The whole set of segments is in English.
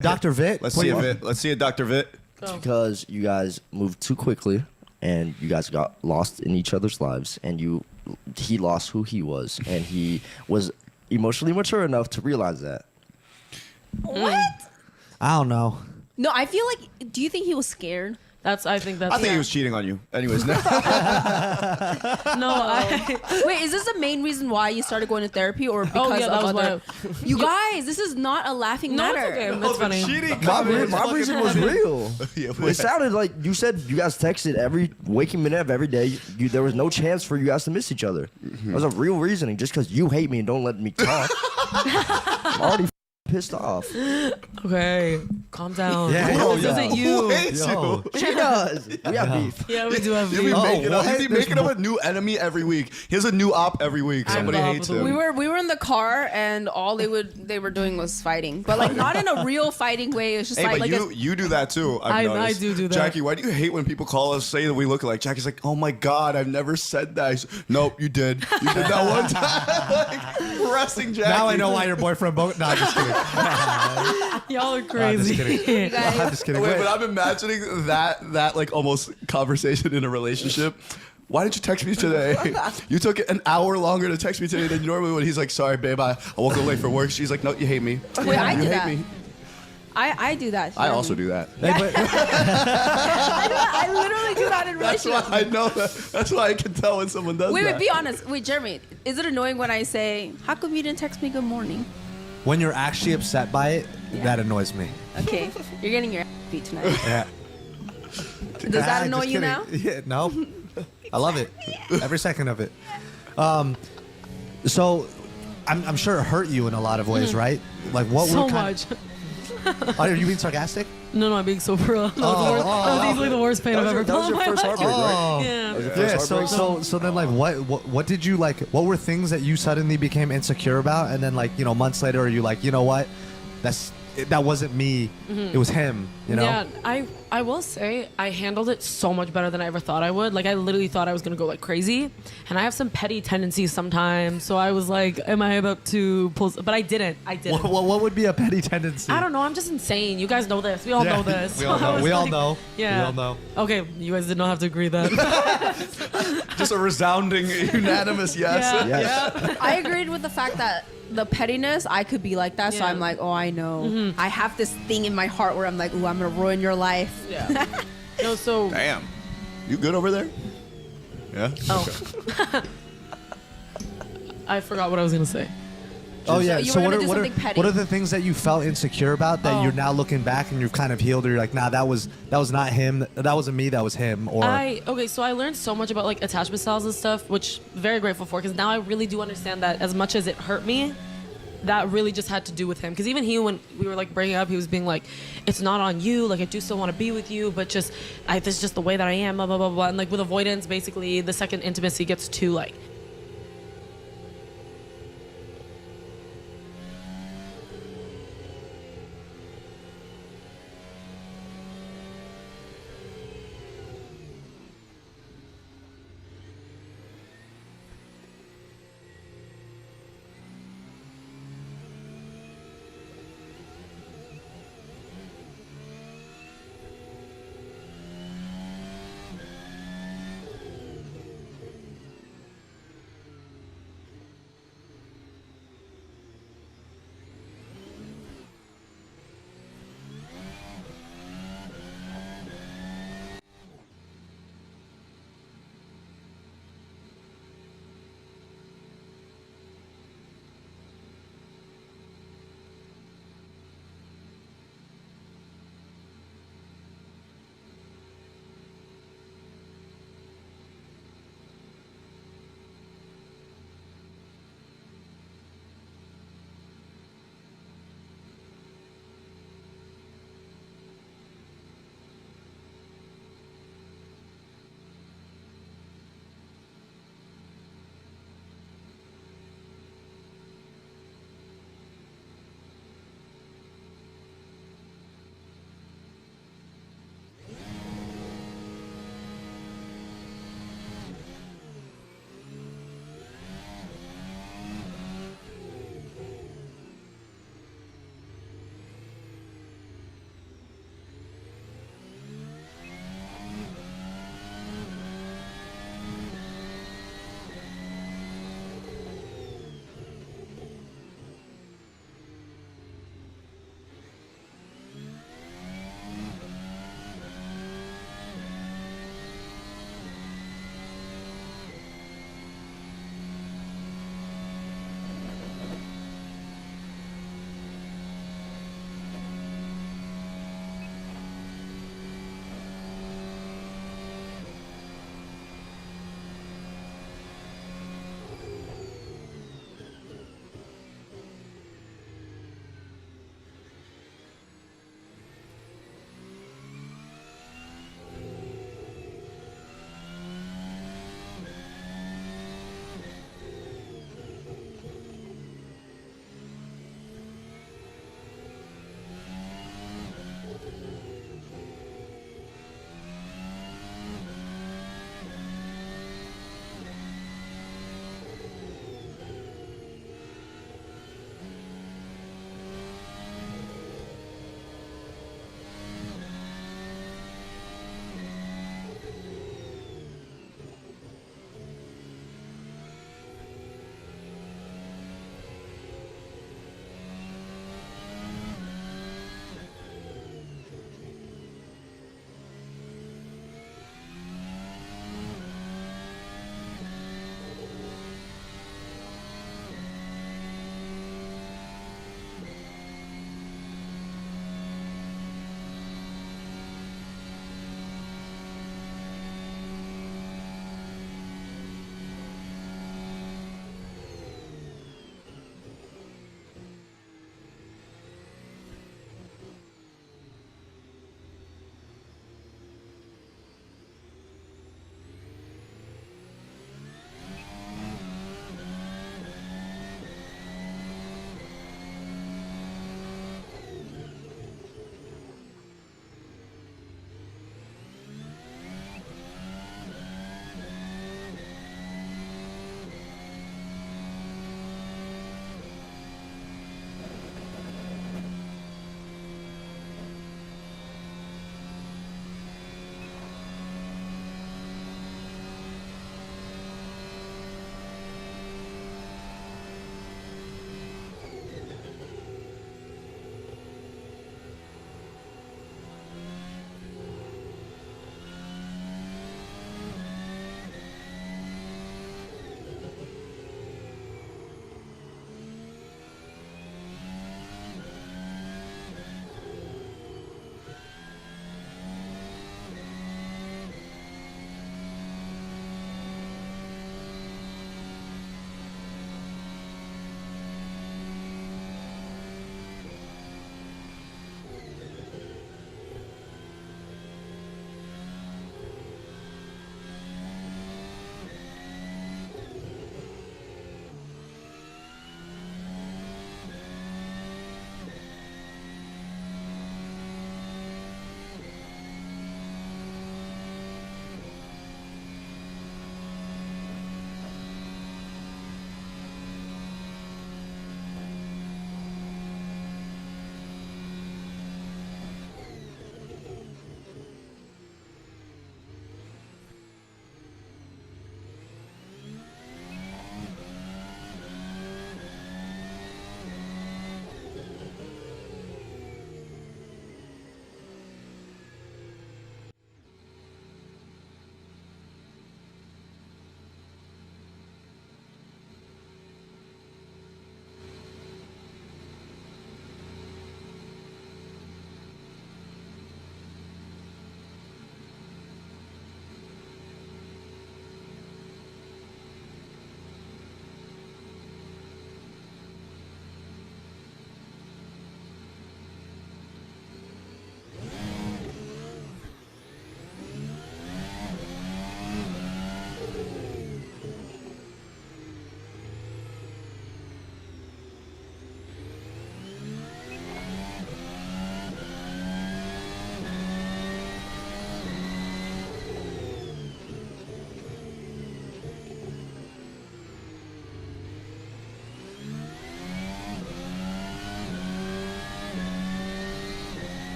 Dr. Vit? Let's see it. Let's see it, Dr. Vit. It's because you guys moved too quickly and you guys got lost in each other's lives, and he lost who he was, and he was emotionally mature enough to realize that. What? I don't know. No, I feel like. Do you think he was scared? I think he was cheating on you. Anyways, no. Wait, is this the main reason why you started going to therapy, or because of other? You guys, this is not a laughing matter. Okay. That's funny. My reason was real. It sounded like you said you guys texted every waking minute of every day. There was no chance for you guys to miss each other. That was a real reasoning, just because you hate me and don't let me talk. I'm already pissed off. Okay, calm down. Yeah, this isn't you. She does. We have beef. Yeah, we do have You be making up a new enemy every week. He has a new op every week. Somebody hates him. We were in the car, and all they were doing was fighting, but like not in a real fighting way. It's just but you do that too. I do that. Jackie, why do you hate when people call us, say that we look alike? Jackie's like, oh my God, I've never said that. Nope, you did. You did that one time. Like, pressing Jackie. Now I know why your boyfriend No, I'm just kidding. Y'all are crazy. I'm just kidding. Wait, but I'm imagining that like almost conversation in a relationship. Why didn't you text me today? You took an hour longer to text me today than you normally would. He's like, sorry, babe, I woke up late for work. She's like, no, you hate me. Wait, I you do hate that. me. I do that. I also do that. I literally do that in relationships. That's why I know that. That's why I can tell when someone does that. Wait, be honest. Wait, Jeremy, is it annoying when I say, how come you didn't text me good morning? When you're actually upset by it, that annoys me. Okay, you're getting your ass beat tonight. Yeah. Does that annoy you now? Yeah, no. I love it. Every second of it. So, I'm sure it hurt you in a lot of ways, right? Like what? So much. Are you being sarcastic? No, I'm being so real. That was easily the worst pain I've ever felt in my life. Right? Yeah. So then, like, what did you like? What were things that you suddenly became insecure about, and then, like, months later, are you like, you know what? That wasn't me. It was him. You know? Yeah, I will say I handled it so much better than I ever thought I would. Like, I literally thought I was gonna go like crazy, and I have some petty tendencies sometimes. So I was like, am I about to pull? But I didn't. What would be a petty tendency? I don't know. I'm just insane. You guys know this. We all know this. We all know. We all know. Yeah. We all know. Okay, you guys did not have to agree then. Just a resounding, unanimous yes. Yeah. I agreed with the fact that the pettiness, I could be like that. So I'm like, oh, I know. I have this thing in my heart where I'm like, ooh, I'm gonna ruin your life. Yeah. No, so. Damn. You good over there? Yeah. Oh. I forgot what I was gonna say. Oh yeah. So what are the things that you felt insecure about that you're now looking back and you've kind of healed, or you're like, nah, that was not him. That wasn't me. That was him. Or So I learned so much about like attachment styles and stuff, which I'm very grateful for, because now I really do understand that as much as it hurt me, that really just had to do with him. Because even he, when we were like breaking up, he was being like, it's not on you. Like, I do still want to be with you, but this is just the way that I am. Blah blah blah blah. And like with avoidance, basically, the second intimacy gets too like.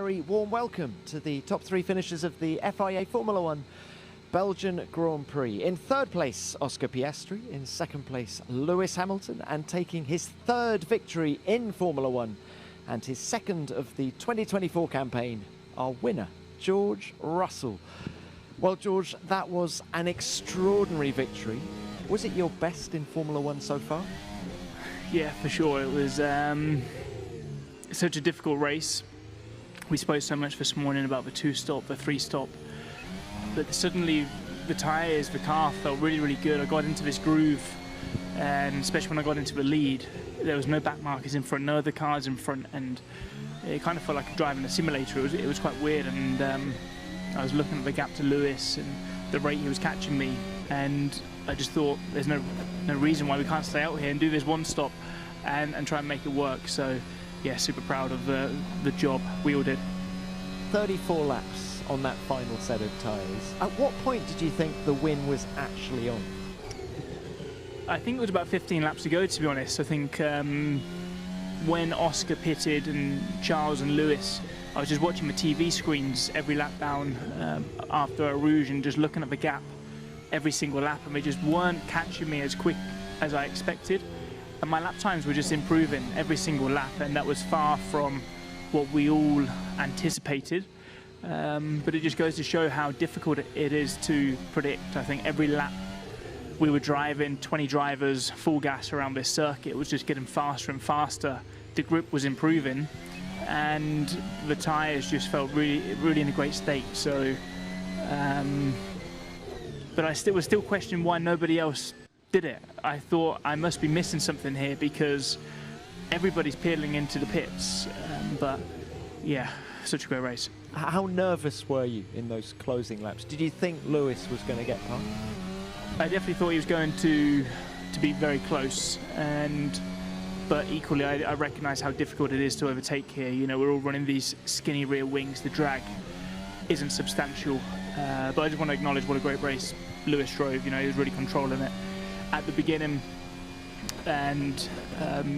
very warm welcome to the top 3 finishers of the FIA Formula 1 Belgian Grand Prix. In 3rd place, Oscar Piastri. In 2nd place, Lewis Hamilton. And taking his 3rd victory in Formula 1 and his 2nd of the 2024 campaign, our winner, George Russell. Well, George, that was an extraordinary victory. Was it your best in Formula 1 so far? Yeah, for sure. It was such a difficult race. We spoke so much this morning about the 2-stop, the 3-stop, but suddenly the tyres, the car felt really, really good. I got into this groove, and especially when I got into the lead, there was no back markers in front, no other cars in front, and it kind of felt like driving a simulator. It was quite weird, and I was looking at the gap to Lewis and the rate he was catching me, and I just thought there's no reason why we can't stay out here and do this 1 stop and try and make it work. So yeah, super proud of the job we all did. 34 laps on that final set of tyres. At what point did you think the win was actually on? I think it was about 15 laps to go, to be honest. I think when Oscar pitted and Charles and Lewis, I was just watching the TV screens every lap down after a Rouge and just looking at the gap every single lap, and they just weren't catching me as quick as I expected. And my lap times were just improving every single lap, and that was far from what we all anticipated. But it just goes to show how difficult it is to predict. I think every lap we were driving, 20 drivers, full gas around this circuit. It was just getting faster and faster. The grip was improving, and the tyres just felt really, really in a great state. So, but I was still questioning why nobody else did it. I thought I must be missing something here because everybody's pedaling into the pits. But yeah, such a great race. How nervous were you in those closing laps? Did you think Lewis was going to get past? I definitely thought he was going to be very close, but equally I recognise how difficult it is to overtake here. You know, we're all running these skinny rear wings. The drag isn't substantial, but I just want to acknowledge what a great race Lewis drove. You know, he was really controlling it at the beginning, and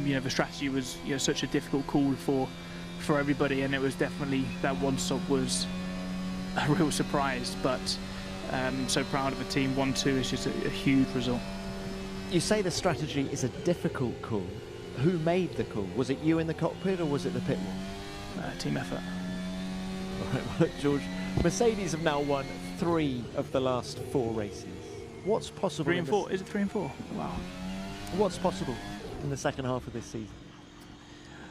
you know, the strategy was, you know, such a difficult call for everybody, and it was definitely that 1 stop was a real surprise. But so proud of the team. 1-2 is just a huge result. You say the strategy is a difficult call. Who made the call? Was it you in the cockpit or was it the pit wall? Team effort. All right, well, George, Mercedes have now won 3 of the last 4 races. What's possible? 3 and 4? Is it 3 and 4? Wow. What's possible in the second half of this season?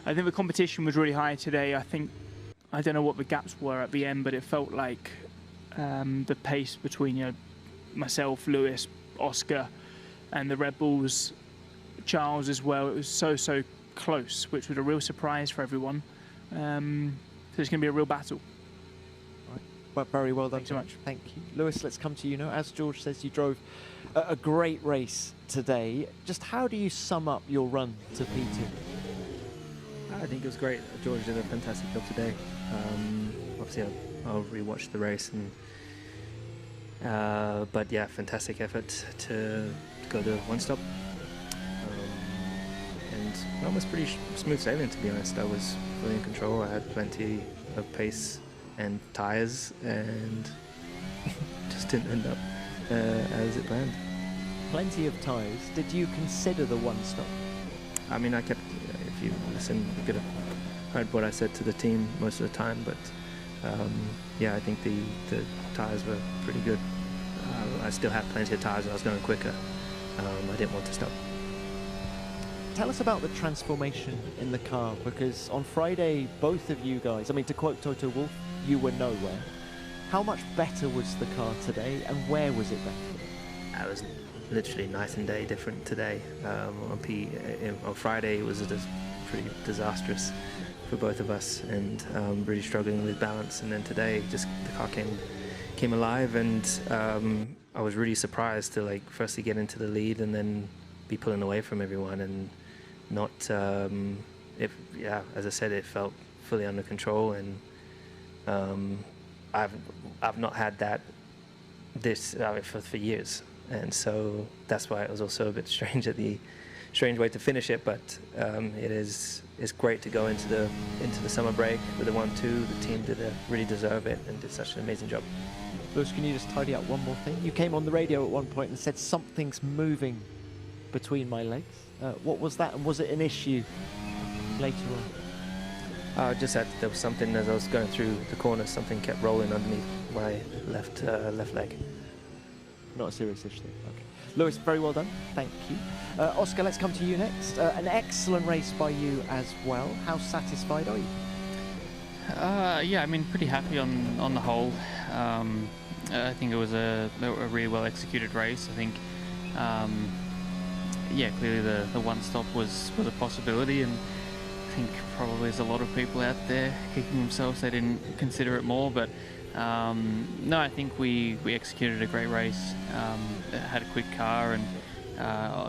I think the competition was really high today. I don't know what the gaps were at the end, but it felt like the pace between, you know, myself, Lewis, Oscar, and the Red Bulls, Charles as well. It was so close, which was a real surprise for everyone. So it's going to be a real battle. Right. Well, very well done. Thanks so much. Thank you. Lewis, let's come to you now. As George says, you drove a great race today. Just how do you sum up your run to P2? I think it was great. George did a fantastic job today. Obviously, I'll rewatch the race, but yeah, fantastic effort to go to 1 stop. And that was pretty smooth sailing, to be honest. I was fully in control. I had plenty of pace and tyres, and just didn't end up as it planned. Plenty of tyres. Did you consider the 1 stop? I mean, I kept, if you listen, you could have heard what I said to the team most of the time, but yeah, I think the tyres were pretty good. I still had plenty of tyres and I was going quicker. I didn't want to stop. Tell us about the transformation in the car, because on Friday, both of you guys, I mean, to quote Toto Wolff, you were nowhere. How much better was the car today, and where was it better? It was literally night and day different today. On Friday, it was just pretty disastrous for both of us, and really struggling with balance. And then today, just the car came alive, and I was really surprised to, like, firstly get into the lead and then be pulling away from everyone, and not as I said, it felt fully under control, and I've not had that for years, and so that's why it was also a bit strange at the strange way to finish it, but it's great to go into the summer break with a 1-2. The team really deserve it and did such an amazing job. Lewis, can you just tidy up one more thing? You came on the radio at one point and said something's moving between my legs. What was that, and was it an issue later on? Just that there was something as I was going through the corner, something kept rolling underneath my left leg. Not a serious issue. Okay. Lewis, very well done. Thank you. Oscar, let's come to you next. An excellent race by you as well. How satisfied are you? Yeah, I mean, pretty happy on the whole. I think it was a really well executed race. I think, yeah, clearly the one stop was a possibility, and I think probably there's a lot of people out there kicking themselves they didn't consider it more. But no, I think we executed a great race. Had a quick car, and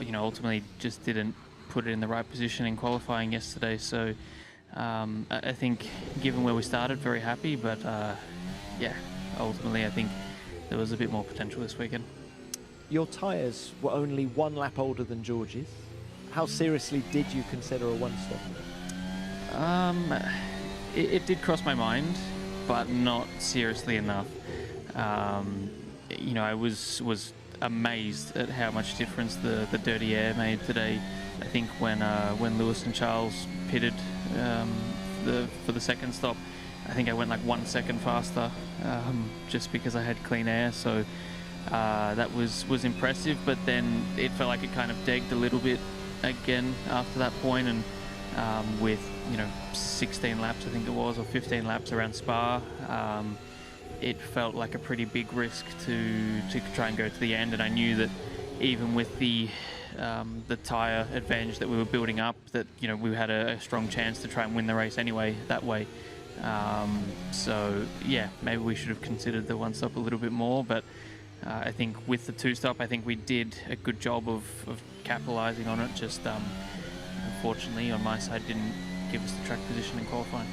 you know, ultimately just didn't put it in the right position in qualifying yesterday. So I think, given where we started, very happy. But yeah, ultimately I think there was a bit more potential this weekend. Your tyres were only 1 lap older than George's. How seriously did you consider a one-stop? It did cross my mind, but not seriously enough. You know, I was amazed at how much difference the dirty air made today. I think when Lewis and Charles pitted for the second stop, I think I went like 1 second faster, just because I had clean air. So that was impressive. But then it felt like it kind of degged a little bit again after that point, and with, you know, 16 laps I think it was, or 15 laps around Spa, it felt like a pretty big risk to try and go to the end. And I knew that even with the tyre advantage that we were building up, that, you know, we had a strong chance to try and win the race anyway that way. So yeah, maybe we should have considered the one stop a little bit more, but I think with the 2-stop, I think we did a good job of capitalising on it. Just unfortunately on my side didn't give us the track position in qualifying.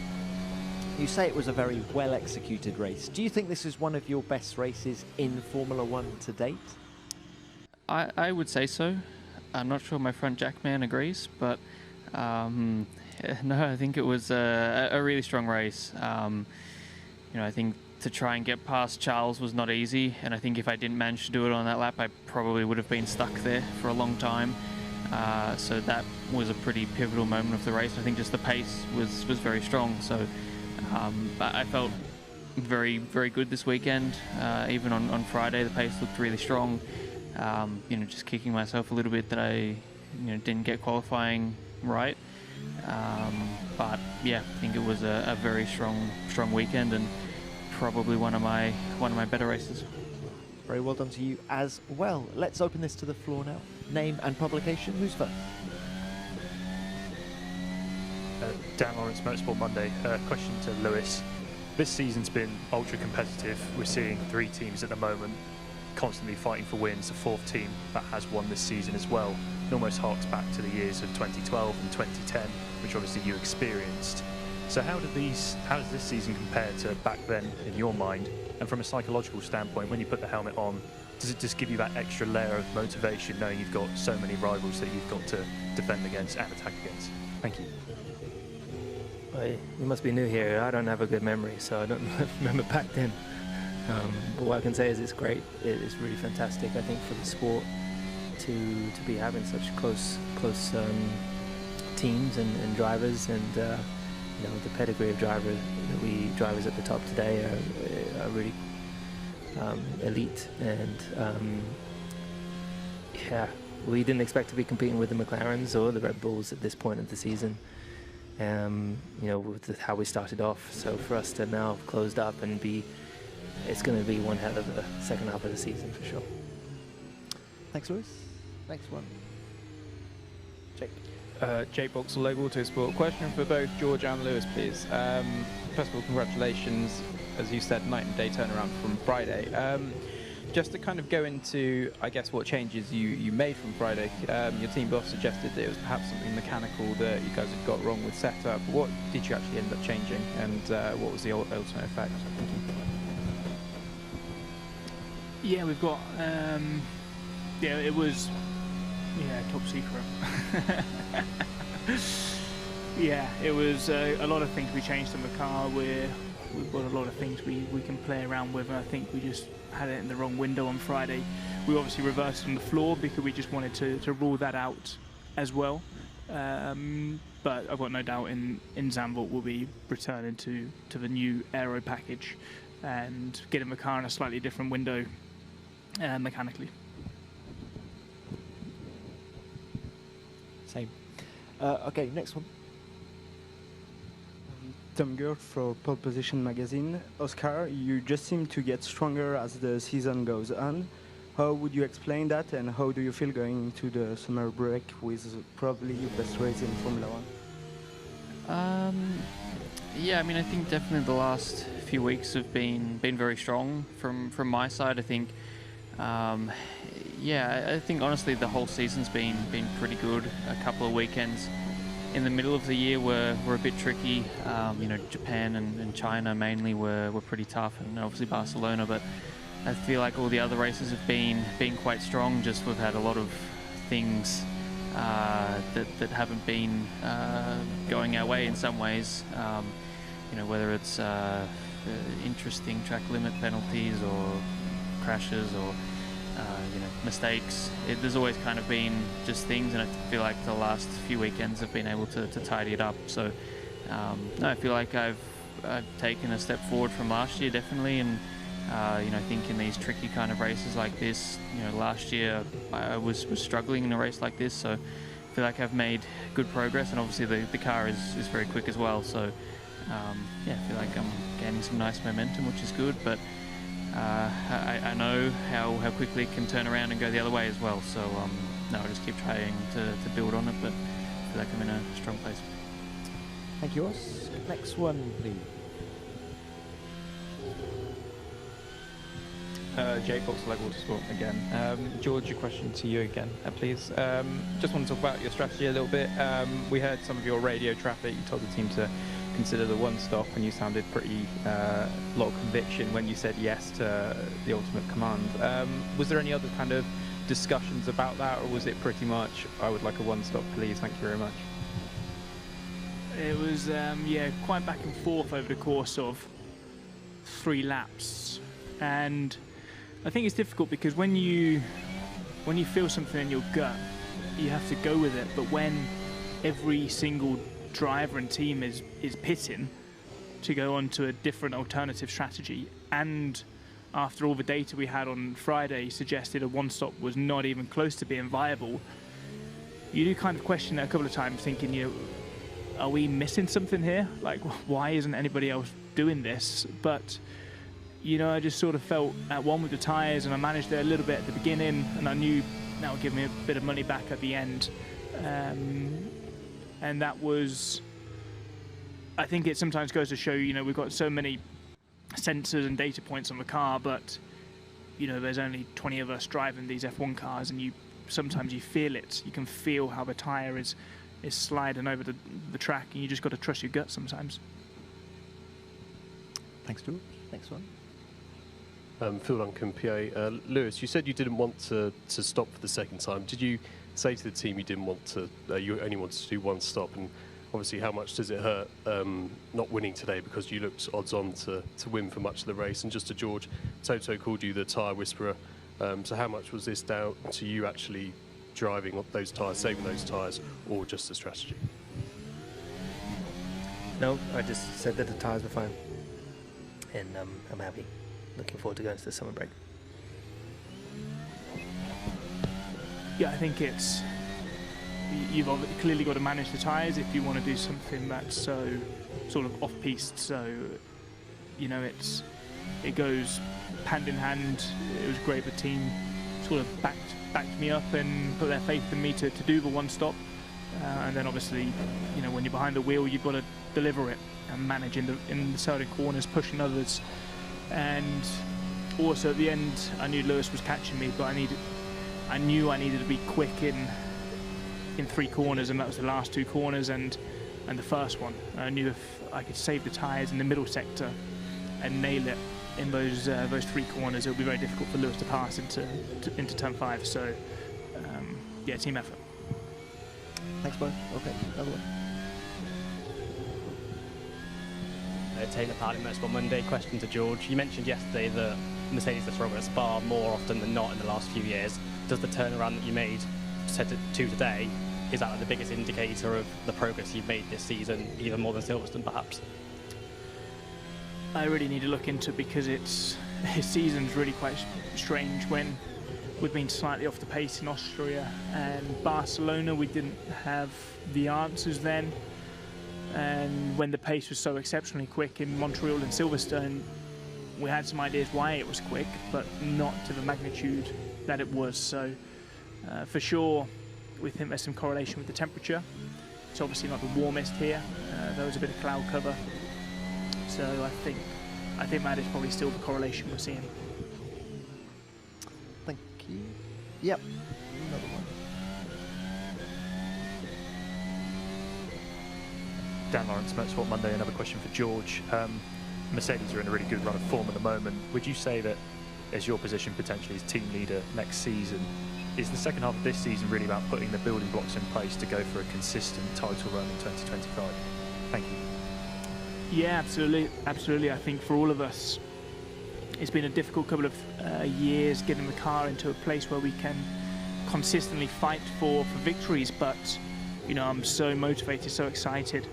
You say it was a very well executed race. Do you think this is one of your best races in Formula One to date? I would say so. I'm not sure my front jack man agrees, but no, I think it was a really strong race. You know, I think to try and get past Charles was not easy, and I think if I didn't manage to do it on that lap, I probably would have been stuck there for a long time. So that was a pretty pivotal moment of the race. I think just the pace was very strong. So I felt very, very good this weekend. Even on Friday, the pace looked really strong. You know, just kicking myself a little bit that I, you know, didn't get qualifying right. But yeah, I think it was a very strong weekend, and probably one of my better races. Very well done to you as well. Let's open this to the floor now. Name and publication. Who's first? Dan Lawrence, Motorsport Monday. Question to Lewis. This season's been ultra competitive. We're seeing 3 teams at the moment constantly fighting for wins. The 4th team that has won this season as well. It almost harks back to the years of 2012 and 2010, which obviously you experienced. So how does this season compare to back then in your mind? And from a psychological standpoint, when you put the helmet on, does it just give you that extra layer of motivation, knowing you've got so many rivals that you've got to defend against and attack against? Thank you. Well, you must be new here. I don't have a good memory, so I don't remember back then. But what I can say is it's great. It's really fantastic, I think, for the sport to be having such close teams and drivers, and you know, the pedigree of drivers at the top today are really elite, and yeah, we didn't expect to be competing with the McLarens or the Red Bulls at this point of the season. You know, with how we started off. So for us to now have closed up and it's going to be one hell of a second half of the season for sure. Thanks, Lewis. Next one. Jake. Jake Boxall, Local Autosport. Question for both George and Lewis, please. First of all, congratulations. As you said, night and day turnaround from Friday. Just to kind of go into, I guess, what changes you made from Friday. Your team boss suggested that it was perhaps something mechanical that you guys had got wrong with setup. What did you actually end up changing, and what was the ultimate effect? Yeah, we've got. Yeah, it was Yeah, top secret. Yeah, it was a lot of things we changed on the car. We've got a lot of things we can play around with, and I think we just had it in the wrong window on Friday. We obviously reversed on the floor because we just wanted to rule that out as well. But I've got no doubt in Zandvoort we'll be returning to the new aero package and getting the car in a slightly different window mechanically. Same. Okay, next one. Tom Gurt for Pole Position Magazine. Oscar, you just seem to get stronger as the season goes on. How would you explain that, and how do you feel going into the summer break with probably your best race in Formula One? Yeah, I mean, I think definitely the last few weeks have been very strong from my side. I think, yeah, I think honestly the whole season's been pretty good. A couple of weekends in the middle of the year were a bit tricky. You know, Japan and China mainly were pretty tough, and obviously Barcelona. But I feel like all the other races have been quite strong. Just we've had a lot of things that haven't been going our way in some ways. You know, whether it's interesting track limit penalties or crashes or you know, mistakes. There's always kind of been just things, and I feel like the last few weekends have been able to tidy it up. So no, I feel like I've taken a step forward from last year, definitely, and you know, I think in these tricky kind of races like this, you know, last year I was struggling in a race like this, so I feel like I've made good progress, and obviously the car is very quick as well. So yeah, I feel like I'm gaining some nice momentum, which is good, but I know how quickly it can turn around and go the other way as well. So no, I'll just keep trying to build on it, but I feel like I'm in a strong place. Thank you, Os. Next one, please. Jay Fox, Leg Watersport again. George, a question to you again, please. Just want to talk about your strategy a little bit. We heard some of your radio traffic. You told the team to consider the one stop, and you sounded pretty lot of conviction when you said yes to the ultimate command. Was there any other kind of discussions about that, or was it pretty much, I would like a one stop, please, thank you very much? It was yeah, quite back and forth over the course of 3 laps, and I think it's difficult because when you feel something in your gut, you have to go with it. But when every single driver and team is pitting to go on to a different alternative strategy, and after all the data we had on Friday suggested a one stop was not even close to being viable, you do kind of question it a couple of times, thinking, you know, are we missing something here? Like, why isn't anybody else doing this? But you know, I just sort of felt at one with the tyres, and I managed it a little bit at the beginning, and I knew that would give me a bit of money back at the end. And that was, I think it sometimes goes to show, you know, we've got so many sensors and data points on the car, but, you know, there's only 20 of us driving these F1 cars, and sometimes you feel it. You can feel how the tyre is sliding over the track, and you just got to trust your gut sometimes. Thanks, George. Next one. Phil Duncan, PA. Lewis, you said you didn't want to stop for the second time. Did you say to the team you didn't want to, you only wanted to do one stop? And obviously, how much does it hurt not winning today, because you looked odds on to win for much of the race? And just to George, Toto called you the tyre whisperer. So how much was this down to you actually driving those tyres, saving those tyres, or just the strategy? No, I just said that the tyres were fine, and I'm happy. Looking forward to going to the summer break. Yeah, I think you've clearly got to manage the tyres if you want to do something that's so sort of off-piste. So, you know, it goes hand in hand. It was great. The team sort of backed me up and put their faith in me to do the one stop. And then obviously, you know, when you're behind the wheel, you've got to deliver it and manage in the certain corners, pushing others. And also at the end, I knew Lewis was catching me, but I knew I needed to be quick in 3 corners, and that was the last 2 corners and the first one. I knew if I could save the tyres in the middle sector and nail it in those 3 corners, it would be very difficult for Lewis to pass into turn 5. So yeah, team effort. Thanks, both. Okay, another one. Taylor Parlin, Motorsport Monday. Question to George. You mentioned yesterday that Mercedes are stronger at Spa more often than not in the last few years. Does the turnaround that you made set to today, is that like the biggest indicator of the progress you've made this season, even more than Silverstone perhaps? I really need to look into it because his season's really quite strange. When we'd been slightly off the pace in Austria and Barcelona, we didn't have the answers then. And when the pace was so exceptionally quick in Montreal and Silverstone, we had some ideas why it was quick, but not to the magnitude that it was. So for sure, we think there's some correlation with the temperature. It's obviously not the warmest here. There was a bit of cloud cover. So I think that is probably still the correlation we're seeing. Thank you. Yep, another one. Dan Lawrence, Motorsport Monday. Another question for George. Mercedes are in a really good run of form at the moment. Would you say that as your position potentially as team leader next season, is the second half of this season really about putting the building blocks in place to go for a consistent title run in 2025? Thank you. Yeah, absolutely. I think for all of us, it's been a difficult couple of years getting the car into a place where we can consistently fight for victories. But you know, I'm so motivated, so excited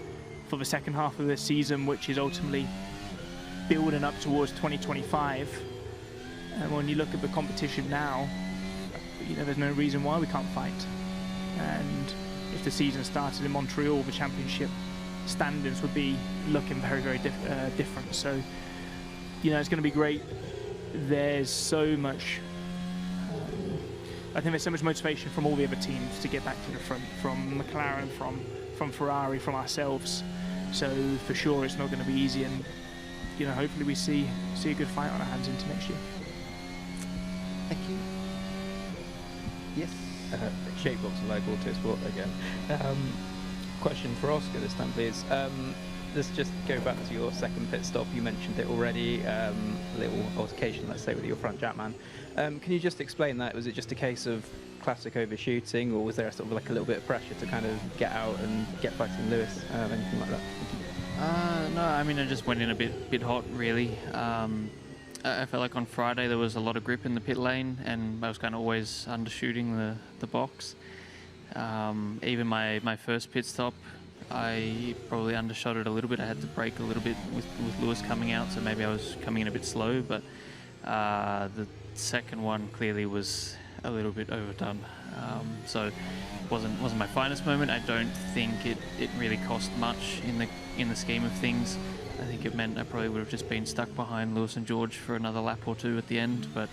for the second half of the season, which is ultimately building up towards 2025. And when you look at the competition now, you know, there's no reason why we can't fight. And if the season started in Montreal, the championship standings would be looking very, very different. So, you know, it's going to be great. There's so much, I think there's so much motivation from all the other teams to get back to the front, from McLaren, from Ferrari, from ourselves. So for sure it's not going to be easy, and you know, hopefully we see a good fight on our hands into next year. Thank you. Yes. Shapebox and Live Autosport again. Question for Oscar this time, please. Let's just go back to your second pit stop. You mentioned it already. A little altercation, let's say, with your front jack man. Can you just explain that? Was it just a case of classic overshooting, or was there sort of like a little bit of pressure to kind of get out and get fighting Lewis? Anything like that? No, I mean, I just went in a bit hot, really. I felt like on Friday there was a lot of grip in the pit lane, and I was kind of always undershooting the box. Even my first pit stop, I probably undershot it a little bit. I had to brake a little bit with Lewis coming out, so maybe I was coming in a bit slow, but the second one clearly was a little bit overdone. So it wasn't my finest moment. I don't think it really cost much in the scheme of things. I think it meant I probably would have just been stuck behind Lewis and George for another lap or two at the end, but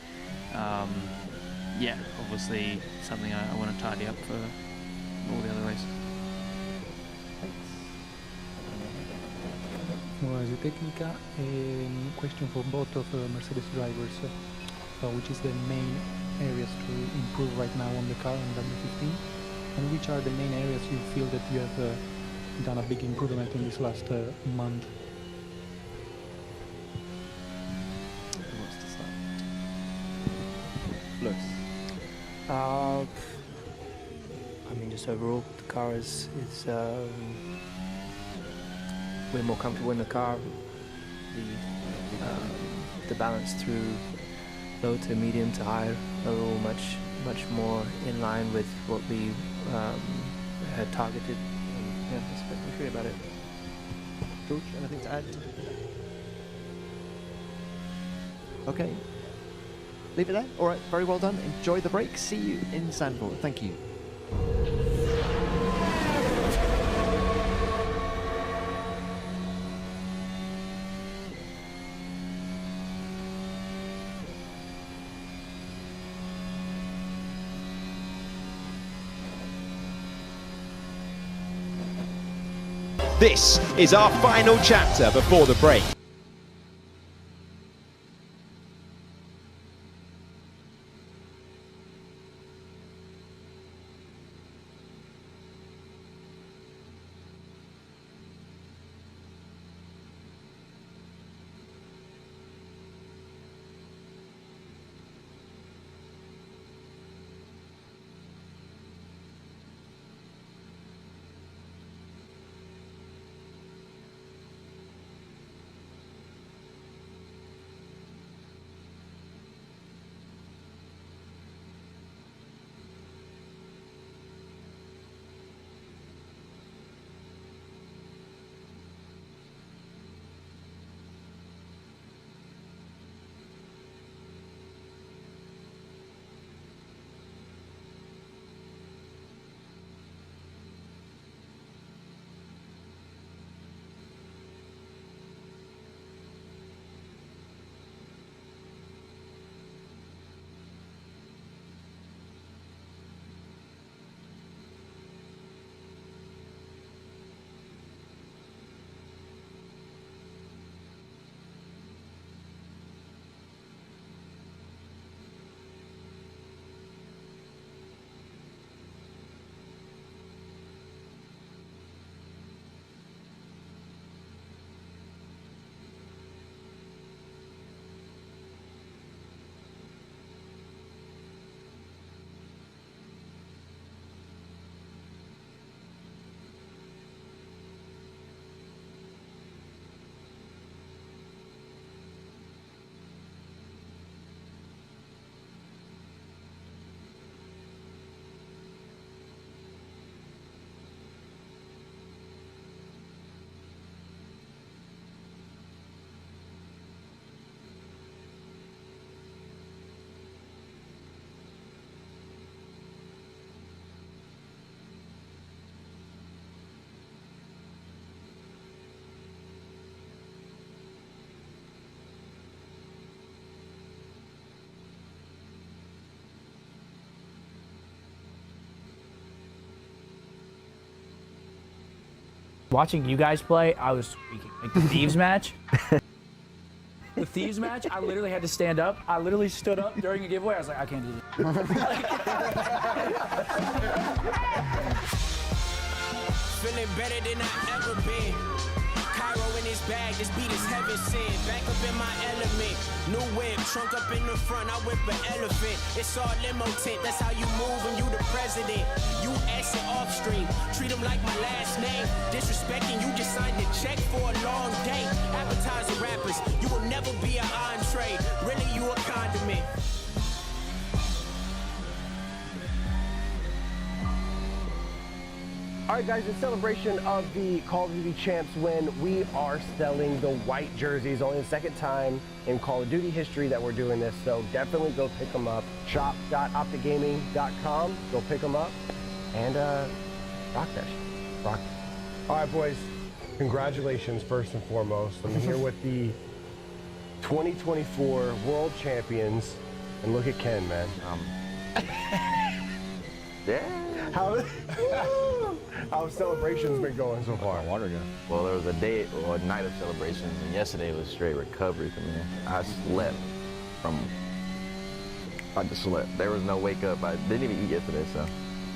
yeah, obviously something I want to tidy up for all the other races. Buona tecnica. Question for both of Mercedes drivers. Which is the main areas to improve right now on the car in W15, and which are the main areas you feel that you have done a big improvement in this last month? Who wants to start? Lewis. I mean, just overall, the car is we're more comfortable in the car. The balance through low to medium to high are all much more in line with what we had targeted. And, yeah, that's what we feel about it. George, anything to add? Okay. Leave it there. All right, very well done. Enjoy the break. See you in Zandvoort. Thank you. This is our final chapter before the break. Watching you guys play, I was speaking. Like the Thieves match. The Thieves match, I literally had to stand up. I literally stood up during a giveaway. I was like, I can't do this. Feeling better than I ever been. Cairo in his bag, this beat is heaven sent. Back up in my element. New whip, trunk up in the front, I whip an elephant. It's all limo tint, that's how you move when you the president. You S and off stream, treat him like my last name. Disrespecting, you just signed a check for a long day. Appetizer rappers, you will never be an entree. Really, you a condiment. All right, guys, in celebration of the Call of Duty Champs win, we are selling the white jerseys. Only the second time in Call of Duty history that we're doing this, so definitely go pick them up. shop.opticgaming.com. Go pick them up and rock that shit. Rock. All right, boys. Congratulations, first and foremost. I'm here with the 2024 World Champions, and look at Ken, man. How's celebrations been going so far? Well, there was a night of celebrations, and yesterday was straight recovery for me. I just slept. There was no wake up. I didn't even eat yesterday, so.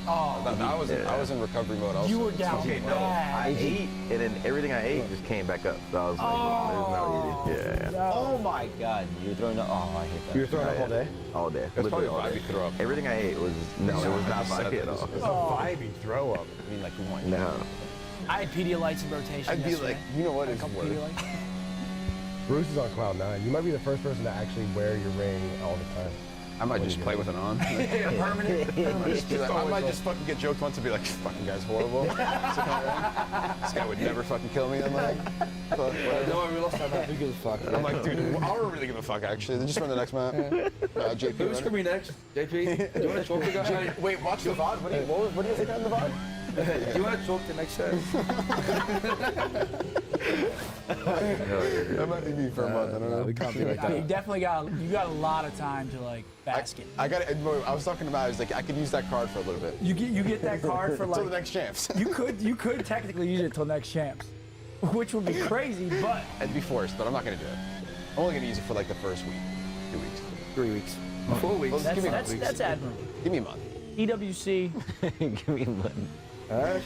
Oh, I was in recovery mode also. You were down I ate, and then everything I ate just came back up. So I was like, there's no eating. Yeah. Oh my God, you were throwing up. Oh, I hate that. You were throwing up all day? All day. That's probably Literally all a day. vibe throw up. Everything I ate was, it was not vibey at all. It's a vibey throw up. I mean, like one. No. I had Pedialytes in rotation. I'd be yesterday. like, you know what? It's couple worth it. Pedialytes. Bruce is on cloud 9. You might be the first person to actually wear your ring all the time. I might just play with it on. Permanent. I might just fucking get joked once and be like, fucking guy's horrible. This guy would never fucking kill me. I'm like, No, we lost that map. Who gives a fuck? I'm like, dude, I don't really give a fuck actually. Then just run the next map. JP. Who's gonna be next? JP? Do you want to choke the guy? Wait, watch the VOD. What do you think on the VOD? Do you want to choke the next set? That might be me for a month. I don't know. We can't be like You that. definitely got a lot of time to like bask it. I was talking about. I was like, I could use that card for a little bit. You get that card for like Till the next champs. you could technically use it till next champs, which would be crazy, but It'd be forced, but I'm not gonna do it. I'm only gonna use it for like the first week, 2 weeks, 3 weeks. 4 weeks. Well, just give me a month. that's admirable. Give me a month. EWC, Give me a button.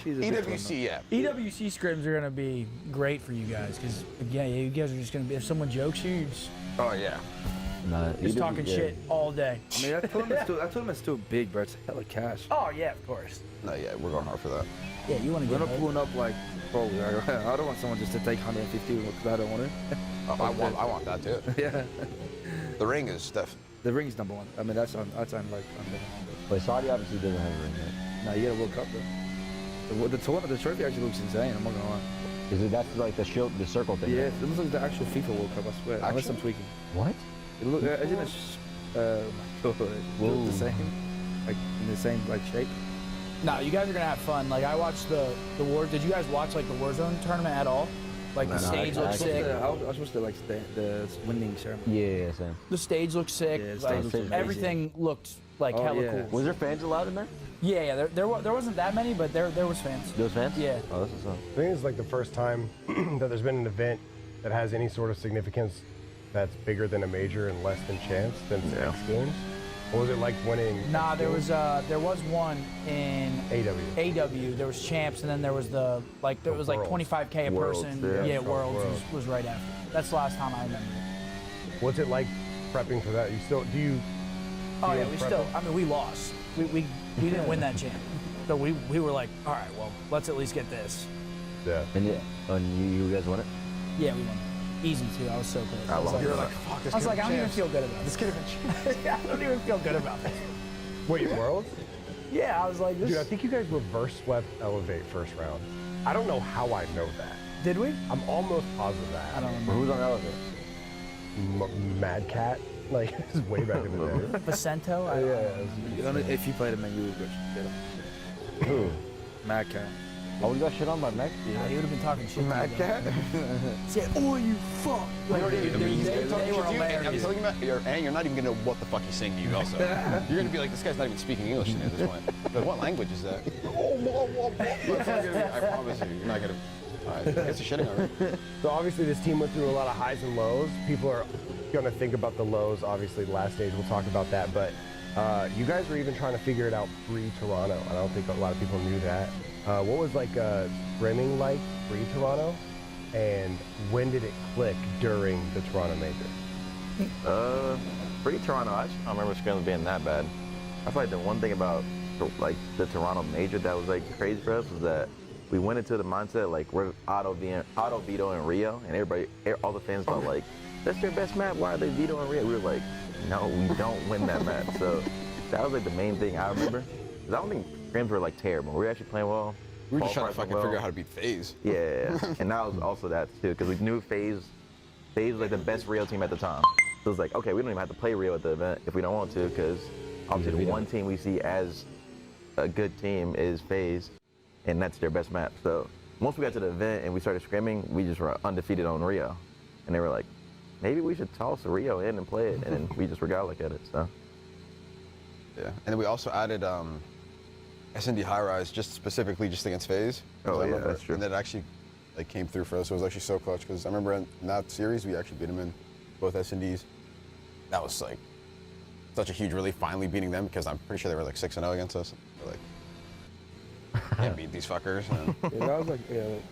She's a bit EWC, yeah. EWC scrims are gonna be great for you guys because again, you guys are just gonna be. If someone jokes you, you're Oh yeah. just talking shit all day. I mean, that tournament's still big, bro. It's hella cash. Oh yeah, of course. No, yeah, we're going hard for that. Yeah, you want to We're get not pulling up like, bro, I don't want someone just to take 150 because I don't want it. I want that too. Yeah. The ring is stuff. The ring's number one. I mean, that's on like on But Saudi obviously doesn't have a ring yet. Nah, you gotta World Cup though. The trophy actually looks insane. I'm not gonna lie. Is it that's like the circle thing? Yeah, right? it looks like the actual FIFA World Cup. I swear. Unless I'm tweaking. What? It look, isn't it? Look the same, like in the same like shape. No, you guys are gonna have fun. Like I watched the war. Did you guys watch like the Warzone tournament at all? Like the stage looks sick. I was supposed to like the winning ceremony. Yeah, same. The stage looks sick. Yeah, the like, stage looks everything looked like hella cool. Was there fans allowed in there? Yeah. There wasn't that many, but there was fans. There was fans? Yeah. Oh, this is I think it's like the first time that there's been an event that has any sort of significance that's bigger than a major and less than champs than X Games. What was it like winning? Nah, there was one in AW. There was champs, and then there was there was like 25K a Worlds, person. yeah. Worlds was right after. That's the last time I remember. What's it like prepping for that? Do you? Oh feel yeah, we prepping? we lost. We didn't win that champ. So we were like, all right, well, let's at least get this. Yeah. And you guys won it? Yeah, we won. Easy too. I was so good. I was You're like, fuck, this I was could like, have I don't even champs. feel good about This this. could have been champs. I don't even feel good about this. Wait, Worlds? Yeah, I was like, this. Dude, I think you guys reverse swept Elevate first round. I don't know how I know that. Did we? I'm almost positive that. I don't remember. Who's on Elevate? Mad Cat. Like, this is way back in the day. Vicento? If you played him, man, you would get him. Who? Mad Cat. Oh, we got shit on by Mac? Yeah, he would have been talking shit. Mad Cat? Said, oh, you fuck. Like, they were I'm hilarious. telling you, Matt, you're not even gonna know what the fuck he's saying to you. Also, you're gonna be like, this guy's not even speaking English to me at this point. But what language is that? I promise you, you're not gonna. All right, I guess you're shitting on it. So obviously this team went through a lot of highs and lows. People are gonna think about the lows. Obviously, the last stage we'll talk about that. But you guys were even trying to figure it out pre-Toronto. I don't think a lot of people knew that. What was like scrimming like pre-Toronto, and when did it click during the Toronto major? Pre-Toronto, I don't remember scrims being that bad. I feel like the one thing about like the Toronto major that was like crazy for us was that we went into the mindset like we're auto veto in Rio, and all the fans felt like, that's their best map, why are they vetoing Rio? We were like, no, we don't win that map. So that was like the main thing I remember. Because I don't think scrims were like terrible. We were actually playing well. We were just trying to fucking figure out how to beat FaZe. Yeah, and that was also that too, because we knew FaZe was like the best Rio team at the time. So it was like, okay, we don't even have to play Rio at the event if we don't want to, because obviously the one team we see as a good team is FaZe, and that's their best map. So once we got to the event and we started scrimming, we just were undefeated on Rio. And they were like, maybe we should toss Rio in and play it, and then we just forgot look at it, so. Yeah, and then we also added S&D High Rise just specifically just against FaZe. Oh yeah, that's true. And that actually like came through for us. So it was actually so clutch, because I remember in that series we actually beat them in both S&Ds. That was like such a huge relief finally beating them, because I'm pretty sure they were like 6-0 against us. We're like, can't beat these fuckers. Yeah, that was like,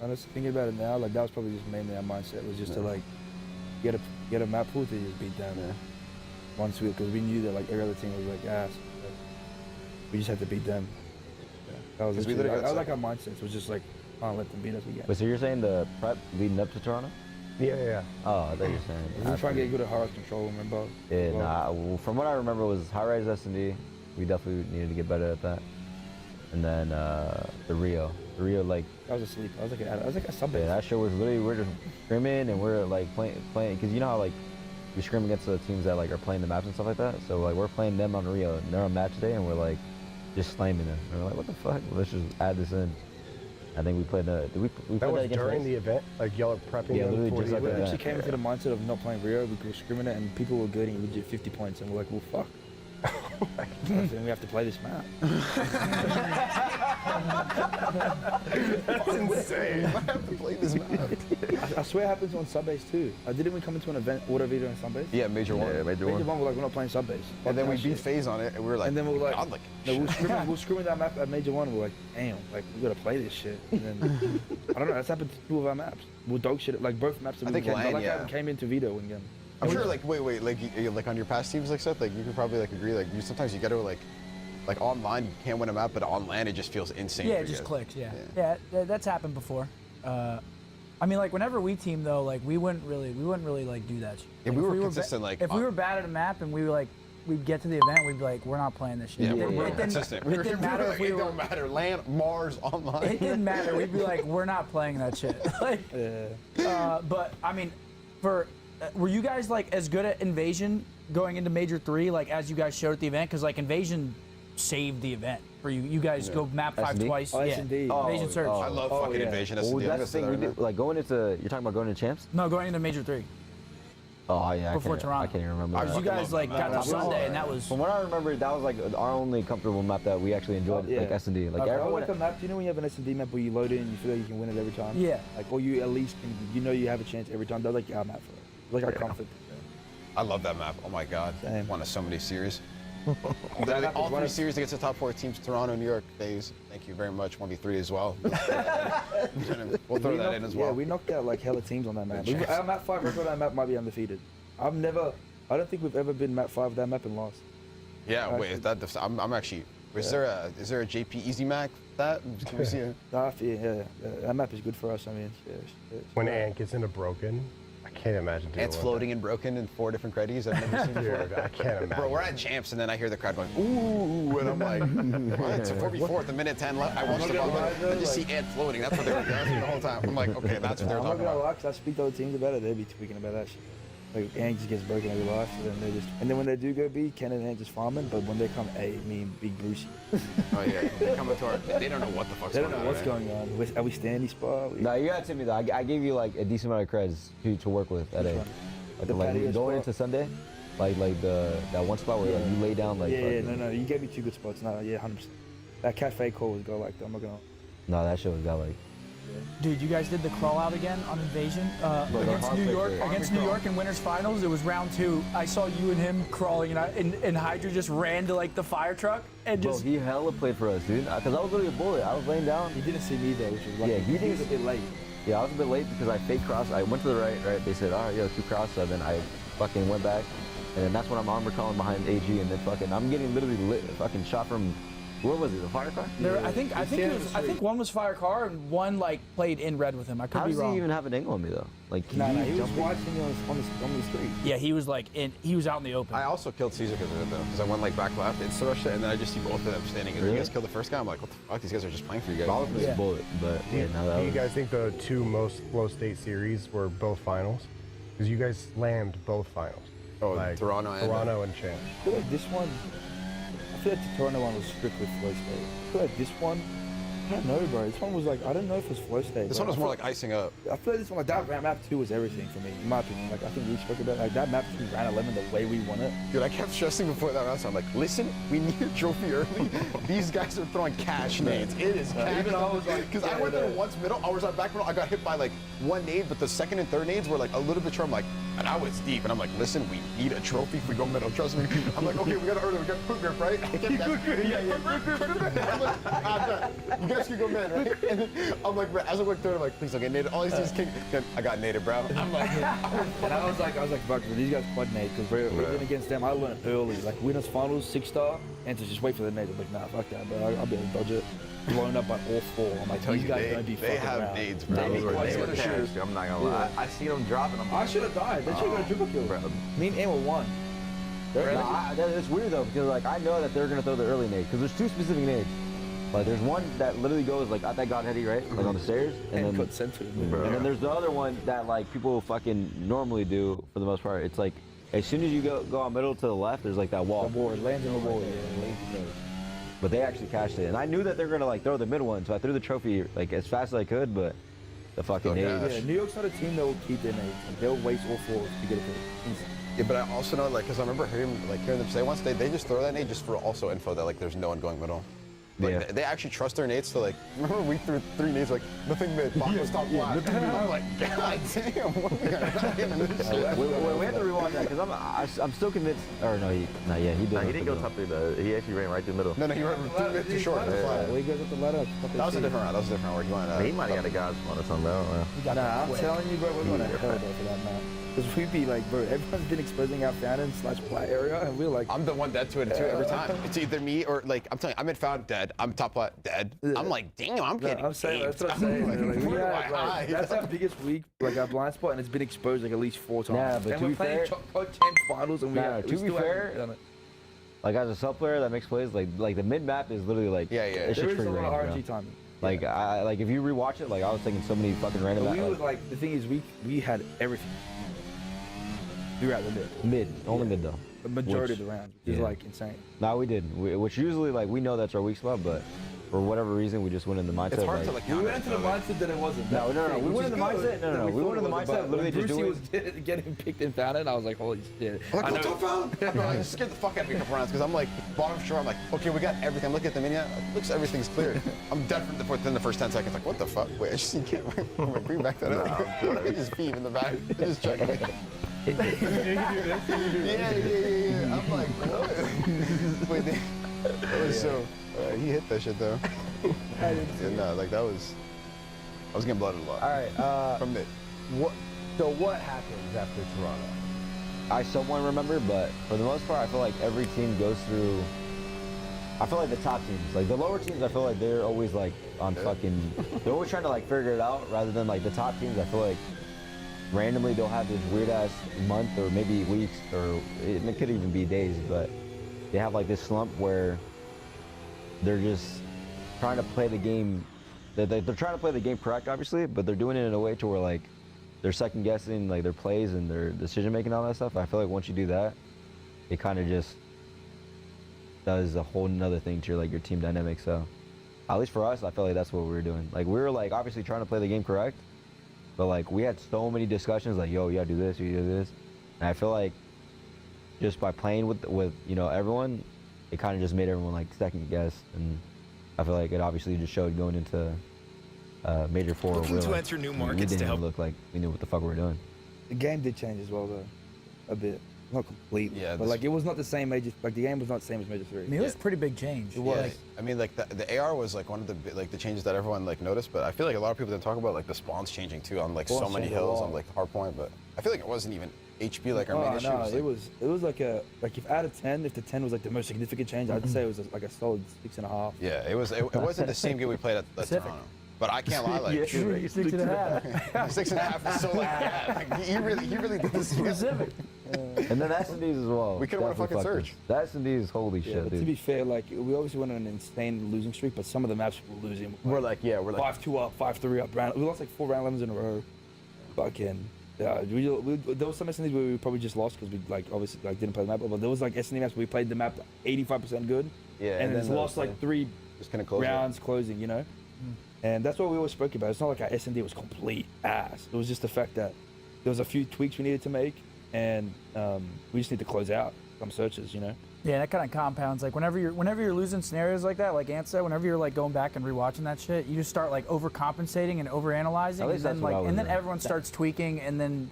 honestly thinking about it now, like that was probably just mainly our mindset, was just to like get a map pool to just beat them once because we knew that like every other team was like ass. We just had to beat them. That was like our mindset. It was just like, can't let them beat us again. But so you're saying the prep leading up to Toronto? Yeah. Oh, I thought you were saying. We were trying to get good at high rise control, remember? Yeah, well, from what I remember was high rise S&D. We definitely needed to get better at that. And then the Rio, like. I was asleep. I was like a sub base. Yeah, that show was literally, we're just scrimming and we're like playing, because you know how like we scrim against the teams that like are playing the maps and stuff like that. So like we're playing them on Rio, and they're on match day, and we're like just slamming them. And we're like, what the fuck? Let's just add this in. I think we played the. We that played was that during the event, like y'all are prepping them for the event. We actually came into the mindset of not playing Rio. We were scrimming it, and people were getting legit 50 points, and we're like, well, fuck. Then we have to play this map. That's insane. I have to play this map. I swear it happens on Subbase too. Didn't we come into an event auto video on Subbase? Yeah, Major One. Yeah, Major One. We're like, we're not playing Subbase. And then we beat FaZe on it, and we were like, and then we were like, God, like no, we were screwing that map at Major One. We're like, damn, like we gotta play this shit. And then I don't know. That's happened to two of our maps. We'll dog shit like both maps. That we came into Vito one game. I'm sure, like, wait, like on your past teams like stuff, like you could probably like agree, like sometimes you gotta like online you can't win a map, but on land it just feels insane. Yeah, it just clicks. Yeah, that's happened before. I mean, like whenever we team though, like we wouldn't really like do that shit. Yeah, like, we were consistent. Like if we were bad at a map and we were like, we'd get to the event, we'd be like, we're not playing this shit. Yeah, we're consistent. It didn't matter if we were. It don't matter. Land, Mars, online. It didn't matter. We'd be like, we're not playing that shit. Like, but I mean, were you guys like as good at Invasion going into Major 3, like as you guys showed at the event? Because like Invasion saved the event for you. You guys go map 5 twice. Oh, S&D. Invasion Search. I love fucking Invasion. Well, that's the thing we did, like going into. You're talking about going to champs? No, going into Major 3. Oh yeah, before Toronto. I can't even remember. Because you guys like got to Sunday, and that was. From what I remember, that was like our only comfortable map that we actually enjoyed, like S&D. Like I like the map. Do you know when you have an S&D map where you load in and you feel like you can win it every time? Yeah. Like, or you at least can, you have a chance every time. That's like our map for it. Like our comfort. I love that map. Oh my god. Same. Won so many series. Literally, all 3 series to get to the top 4 teams: Toronto, New York, FaZe. Thank you very much. 1v3 as well. We'll throw that in as well. Yeah, we knocked out like hella teams on that map. Our map 5 record on that map might be undefeated. I don't think we've ever been map 5 with that map and lost. Yeah, wait, is that I'm actually. Is there a JP Easy Mac that? Can we see it? Yeah, that map is good for us. I mean, when Ant gets into Broken, I can't imagine doing Ant's floating in Broken in 4 different credits I've never seen before. Dude, I can't imagine. Bro, we're at champs, and then I hear the crowd going, ooh, and I'm like, what? It's a 4v4 at the minute 10 left. I watched the ball, I just see Ant floating. That's what they were doing the whole time. I'm like, okay, that's what they're talking about. I'm not gonna lie, I speak to other teams about it, they'd be tweaking about that shit. Like, Ant just gets broken every life, and then when they do go B, Ken and Ant just farming, but when they come A, me and Big Brucey. Oh yeah, they come into our, they don't know what the fuck's going on. They don't know what's going on. Are we standing spot? No, you gotta tell me though. I gave you like a decent amount of creds to work with at A. Like going into Sunday, like that one spot where like, you lay down like. No, you gave me 2 good spots. No, 100%. That cafe call was go like that. I'm not gonna. No, that shit was got like. Dude, you guys did the crawl out again on Invasion against New York. Against New York in winners finals, it was round 2. I saw you and him crawling, and Hydra just ran to like the fire truck and just. Bro, he hella played for us, dude. Because I was literally a bullet. I was laying down. He didn't see me though, which was like he was a bit late. Yeah, I was a bit late because I fake crossed. I went to the right. They said, all right, yo, 2 cross. So then I fucking went back, and then that's when I'm armor calling behind AG, and then fucking I'm getting literally lit, fucking shot from. What was it? The fire car? I think one was fire car and one like played in red with him. I could be wrong. How does he even have an angle on me though? Like he was watching me on the street. Yeah, he was like he was out in the open. I also killed Caesar because of it though, because I went like back left, insta rushed it, and then I just see both of them standing. And you guys killed the first guy. I'm like, what the fuck? These guys are just playing for you guys. I was a bullet, but do you guys think the 2 most flow state series were both finals? Because you guys slammed both finals. Oh, like Toronto and Champs. I feel like this one. I feel like the Toronto one was strictly flow state. I feel like this one, I don't know, bro. This one was like, I don't know if it was flow state. This one was more like icing up. I feel like this one, like that map 2 was everything for me, in my opinion. Like I think we spoke about like that map 2 ran 11 the way we won it. Dude, I kept stressing before that round, so I'm like, listen, we need a trophy early. These guys are throwing cash nades. It is cash. Even I was like, because I went there once middle, I was on back middle, I got hit by like 1 nade, but the second and third nades were like a little bit short. I'm like, and I was deep, and I'm like, listen, we need a trophy if we go middle. Trust me. I'm like, okay, we got early, we got quick grip, right? I'm like, you guys can go mid, right? And then I'm like, bro, as I went third, I'm like, please don't get naded. All these things kick. I got naded, bro. I'm like, and I was like, fuck, these guys quad nade because we're in against them. I learned early, like winners finals, 6-star, and to just wait for the nade. I'm like, nah, fuck that, bro. I'll be able to dodge it. Blown up by all 4. I'm like, these guys don't be fucking around. They have nades, bro. I'm not gonna lie. I seen them dropping them. I should have died. They should have got a triple kill. Bro. Me and Emma won. It's weird though because like I know that they're gonna throw the early nade because there's 2 specific nades. Like there's one that literally goes like at that God Heady, right? Like on the stairs, and then there's the other one that like people fucking normally do for the most part. It's like as soon as you go out middle to the left, there's like that wall. The wall, it lands in the wall, yeah. But they actually cashed it, and I knew that they were gonna like throw the middle one, so I threw the trophy like as fast as I could, but the fucking nades. Yeah, New York's not a team that will keep their nades. Like, they'll waste all 4 to get a kill. Yeah, but I also know, like, because I remember hearing them say once they just throw that nade just for also info that like there's no one going middle. Like, they actually trust their nades to like. Remember we threw 3 nades like nothing mid. Bomb was top flat. I'm like, God damn, what are we gonna this shit? We have to rewind that because I'm still convinced. Or no, he did. Nah, he didn't go top 3 though. He actually ran right through the middle. No, he ran through mid too short. Well, he goes up the ladder. That was a different round. That was a different round. Where you went? He might have got a God's one or something. I don't know. Nah, I'm telling you, bro, we're going to hell though for that map. Because we be like, bro, everyone's been exposing our Fannin / plat area, and we're like, I'm the one dead to it too every time. It's either me or like, I'm telling you, I'm in found dead. I'm top plat dead. I'm like, damn, I'm getting. I'm saying that's what I'm saying. Like, that's our biggest weak, like our blind spot, and it's been exposed like at least 4 times. Yeah, but and to we're be fair, playing champs finals, and to be fair, like as a sub player that makes plays, like the mid map is literally like it's there just is a free lot of range, RNG timing. Like like if you rewatch it, like I was taking so many fucking random. But we was like the thing is we had everything throughout the mid. Only mid though. The majority of the rounds, which is like insane. No, we didn't. Which usually like we know that's our weak spot, but for whatever reason we just went in the mindset. It's hard to like. We went into the mindset that it wasn't. No. We went in the mindset. No. We went in the mindset literally just doing. Was getting picked in Fannin, and I was like, holy shit. I'm like, top found. I just scared the fuck out of me a couple rounds because I'm like bottom shore. I'm like, okay, we got everything. I'm looking at the mini. Looks everything's clear. I'm dead within the first 10 seconds. Like, what the fuck? Wait, I just see can't bring back that up. Just beam in the back. Just check me. Yeah. I'm like, what? Wait, that was so. He hit that shit though. No, like that was. I was getting blooded a lot. All right. From mid. So what happens after Toronto? I somewhat remember, but for the most part, I feel like every team goes through. I feel like the top teams, like the lower teams, I feel like they're always like on fucking. They're always trying to like figure it out, rather than like the top teams. I feel like randomly they'll have this weird ass month or maybe weeks or it could even be days, but they have like this slump where they're just trying to play the game. They're trying to play the game correct, obviously, but they're doing it in a way to where like they're second guessing like their plays and their decision making, all that stuff. I feel like once you do that, it kind of just does a whole nother thing to your team dynamic. So at least for us, I feel like that's what we were doing. Like we were like obviously trying to play the game correct, but like we had so many discussions like, yo, you gotta do this, you do this. And I feel like just by playing with everyone, it kind of just made everyone like second guess. And I feel like it obviously just showed going into Major 4. Looking we're to like, enter new we markets didn't to even help. look like we knew what the fuck we were doing. The game did change as well, though, a bit. Not completely, Yeah, but like it was not the same Major. Like the game was not the same as Major 3. I mean, it was a pretty big change. It was. Yeah, I mean, like the AR was like one of the changes that everyone like noticed, but I feel like a lot of people didn't talk about like the spawns changing too on like so Spawns many changed a hills lot. on like the hard point. But I feel like it wasn't even HP like our Oh, main issue. no, was, it was like if out of 10, if the 10 was like the most significant change, I'd say it was like a solid 6.5. Yeah, it wasn't the same game we played at Toronto. But I can't lie, like Yeah, you're 6.5. 6.5 is so like that. Like, he really did this specific. And then S&Ds as well. We could've won a Definitely fucking fucked search. us. The S&Ds, holy Yeah, shit, but dude. to be fair, like we obviously went on an insane losing streak, but some of the maps we were losing. We're like 5-2 up, 5-3 up. We lost like 4 round 11s in a row. Fucking. Yeah, there was some S&Ds where we probably just lost because we like obviously like didn't play the map, but there was like S&D maps where we played the map 85% good. Yeah, and then then lost like 3 just kind of close rounds closing, you know. And that's what we always spoke about. It's not like our S&D was complete ass. It was just the fact that there was a few tweaks we needed to make, and we just need to close out some searches, you know. Yeah, that kind of compounds. Like whenever you're losing scenarios like that, like Ant said, whenever you're like going back and rewatching that shit, you just start like overcompensating and overanalyzing, At least that's what I was and then doing. everyone starts tweaking, and then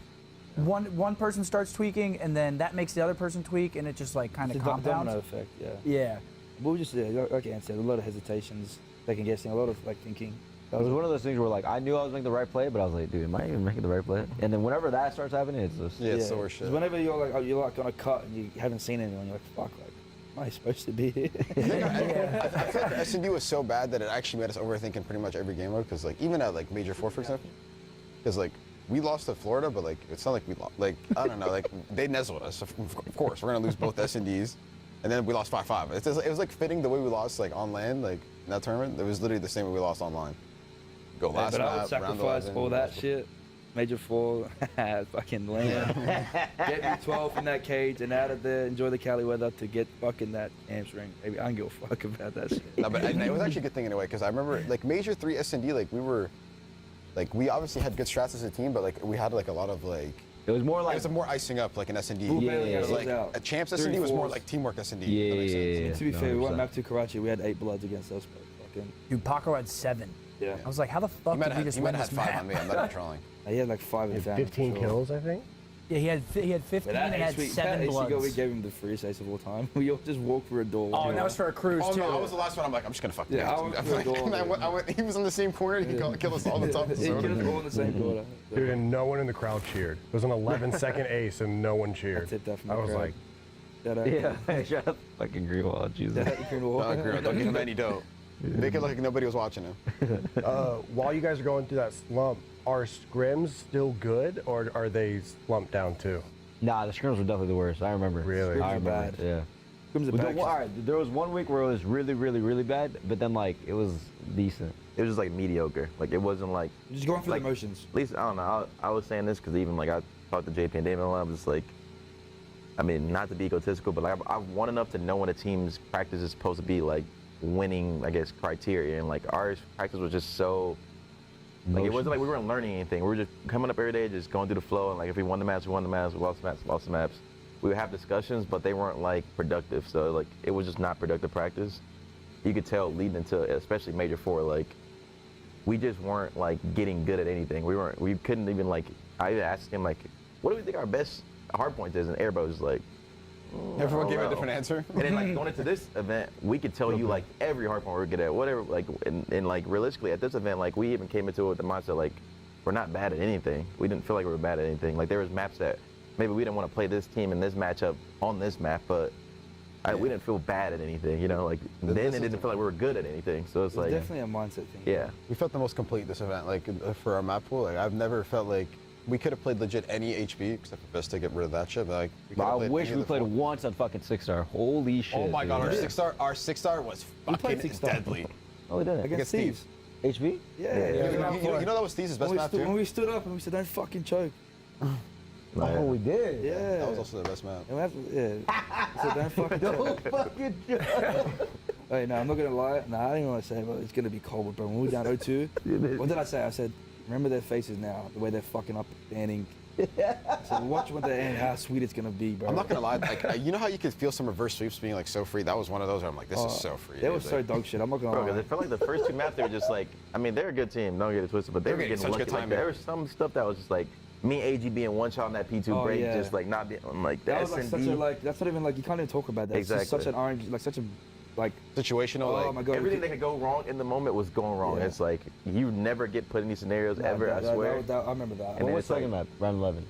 one person starts tweaking, and then that makes the other person tweak, and it just like kind of It's a compounds. domino effect, yeah. Yeah. But we just, like Ant said, a lot of hesitations, second guessing, a lot of like thinking. It was one of those things where like I knew I was making the right play, but I was like, dude, am I even making the right play? And then whenever that starts happening, it's just it's the worst shit. 'Cause whenever you're like on a cut and you haven't seen anyone, you're like, fuck, like, am I supposed to be here? I feel like the S&D was so bad that it actually made us overthinking pretty much every game mode. Because like even at like Major 4, for example, because like we lost to Florida, but like it's not like we lost. Like I don't know, like they nuzzled us. Of course, we're gonna lose both S&Ds, and then we lost 5-5. It was like fitting the way we lost like on land, like in that tournament. It was literally the same way we lost online. Go last but I would map, round sacrifice 11, all that shit. Major 4, fucking land. Get me 12 in that cage and out of there, enjoy the Cali weather to get fucking that hamstring. Maybe I don't give a fuck about that shit. No, but it was actually a good thing in a way, because I remember like Major 3 S&D, like we obviously had good strats as a team, but like we had like a lot of like. It was more like. It was more icing up like an S&D. Yeah, It was like out. a Champs S&D was more like teamwork S&D. Yeah, That makes sense. yeah, To be fair, we won 100%. map to Karachi. We had 8 bloods against us, but fucking. Dude, Paco had 7. Yeah. I was like, how the fuck did we just You win might have this had 5 map? on me. I'm not even trolling. He had like 5 in family. 15 kills, I think. Yeah, he had 15 and had 7 bloods. We gave him the freest ace of all time. We all just walked through a door. Oh, and that was for a cruise Oh too. no, I was the last one. I'm like, I'm just gonna fuck Yeah, you. I went through a door. He was in the same corner. He killed us all the top. He killed us all in the same corner. Dude, and no one in the crowd cheered. It was an 11-second ace, and no one cheered. That's it, definitely. I was like, Yeah, shut up, fucking Greenwald, Jesus. Don't give him any dough. Make it look like nobody was watching him. while you guys are going through that slump, are scrims still good, or are they slumped down too? Nah, the scrims were definitely the worst. I remember. Really? I remember. bad. Yeah. Scrims are But bad. all right, there was one week where it was really, really, really bad, but then like it was decent. It was just like mediocre. Like it wasn't like. Just going through like, the motions. At least I don't know. I was saying this because even like I talked to JP and David a lot. I was just like, I mean, not to be egotistical, but like I want enough to know when a team's practice is supposed to be like winning, I guess, criteria, and like our practice was just so. Like it wasn't like we weren't learning anything. We were just coming up every day, just going through the flow, and like if we won the match, we won the match. We lost the match, lost the maps. We would have discussions, but they weren't like productive. So like it was just not productive practice. You could tell leading into especially Major 4, like we just weren't like getting good at anything. We couldn't even like. I even asked him like, what do we think our best hard point is? And Airbo was like. Everyone gave a know. different answer. And then like going into this event, we could tell you like every hard point we're good at, whatever. Like and like realistically at this event, like we even came into it with the mindset like we're not bad at anything. We didn't feel like we were bad at anything. Like there was maps that maybe we didn't want to play this team in this matchup on this map, but we didn't feel bad at anything. You know, like then it didn't feel like we were good at anything. So it's like definitely a mindset thing. yeah. We felt the most complete this event, like for our map pool. Like I've never felt like we could have played legit any HB except for best to get rid of that shit. But like, we I could've played wish any of we the played four. once on fucking 6-star. Holy shit. Oh my god, dude. our six star was We played fucking 6-star. deadly. Oh, we did it. Against Thieves. HB? Yeah. You know that was Thieves' best map When too. we stood up and we said, don't fucking choke. Oh, we did. Yeah. That was also the best map. And we have to, yeah. I said, don't fucking choke. fucking joke. Hey, no, I'm not gonna lie. No, I didn't want to say, but it's gonna be cold, bro. When we were down 0-2, what did I say? I said, remember their faces now, the way they're fucking up, standing, So watch when they end, how sweet it's gonna be, bro. I'm not gonna lie, like you know how you could feel some reverse sweeps being like so free. That was one of those where I'm like, this is so free. They were so dog shit. I'm not gonna lie. Bro, it felt like the first 2 maps they were just like, I mean, they're a good team. Don't get it twisted, but they were getting such lucky. good Like, timing. there was some stuff that was just like me and AG being one shot on that P2 break, just like not being. I'm like that that's was like such a like. That's not even like you can't even talk about that. Exactly. It's just such an orange, like such a like situational. Oh like, my god. Everything that could go wrong in the moment was going wrong. Yeah. It's like you never get put in these scenarios ever. I swear. I remember that. And What then was it's like, second map? Round 11.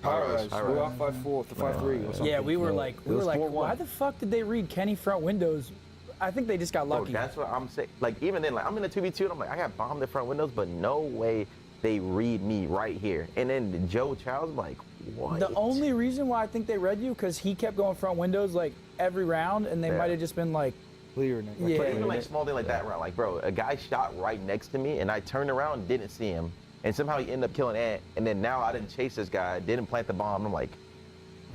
High-rise. We were 5-4 to 5-3 or something. Yeah, we were like, was 4-1. why the fuck did they read Kenny front windows? I think they just got lucky. Bro, that's what I'm saying. Like even then, like I'm in the 2v2 and I'm like, I got bombed in front windows, but no way they read me right here. And then Joe Childs, I'm like, what? The only reason why I think they read you because he kept going front windows like every round, and they might have just been like clearing it. Yeah. But even like small thing like that round, like bro, a guy shot right next to me, and I turned around, didn't see him, and somehow he ended up killing Ant. And then now I didn't chase this guy, didn't plant the bomb. I'm like,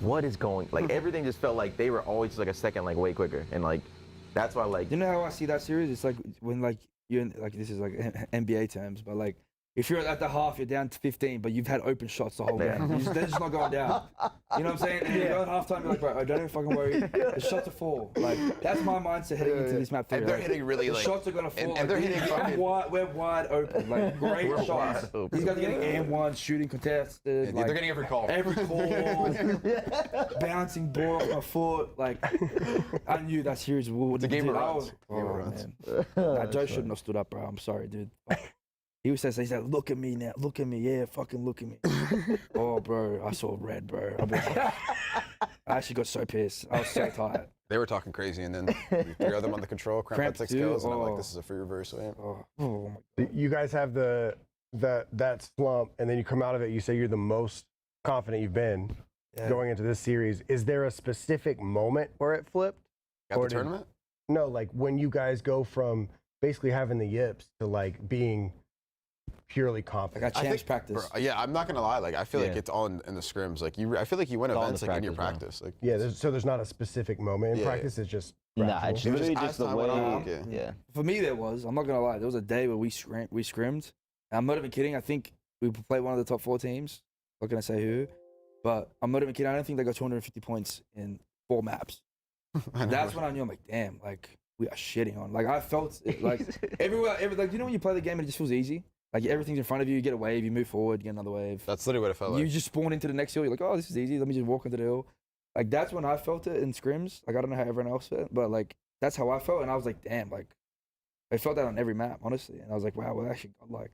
what is going? Like everything just felt like they were always just like a second, like way quicker, and like that's why like. You know how I see that series? It's like when like you're in, like this is like NBA terms, but like if you're at the half, you're down to 15, but you've had open shots the whole game. They're just not going down. You know what I'm saying? And you go at halftime, you're like, bro, don't even fucking worry. The shots are fall. Like that's my mindset heading into this map 3. And they're hitting really the like. shots are gonna fall. And they're hitting fucking. We're wide open. Like great We're shots. wide open. These guys are getting and-1 shooting contested. They're getting every call. Every call. Bouncing ball off my foot. Like I knew that series would. It's a game of I runs. was- man. Nah, Joe shouldn't have stood up, bro. I'm sorry, dude. He said, look at me now, look at me, yeah, fucking look at me. Oh, bro, I saw red, bro. I actually got so pissed. I was so tired. They were talking crazy, and then 3 of them on the control, cramp at 6 kills, and I'm like, this is a free reverse win. Oh my. You guys have that slump, and then you come out of it. You say you're the most confident you've been going into this series. Is there a specific moment where it flipped? At the tournament? No, like when you guys go from basically having the yips to like being purely confident. I got chance practice. Bro, yeah, I'm not gonna lie. Like I feel like it's all in the scrims. Like I feel like you win events like in your practice. Like So there's not a specific moment in practice. It's just Nah, it's literally just the way. Yeah. For me, there was. I'm not gonna lie. There was a day where we scrimmed. I'm not even kidding. I think we played one of the top 4 teams. Not gonna say who, but I'm not even kidding. I don't think they got 250 points in 4 maps. That's when I knew. I'm like, damn. Like we are shitting on. Like I felt it, like everywhere. Like you know when you play the game and it just feels easy. Like everything's in front of you. You get a wave. You move forward. You get another wave. That's literally what it felt like. You just spawn into the next hill. You're like, oh, this is easy. Let me just walk into the hill. Like that's when I felt it in scrims. Like I don't know how everyone else felt, but like that's how I felt. And I was like, damn. Like I felt that on every map, honestly. And I was like, wow, we're actually godlike.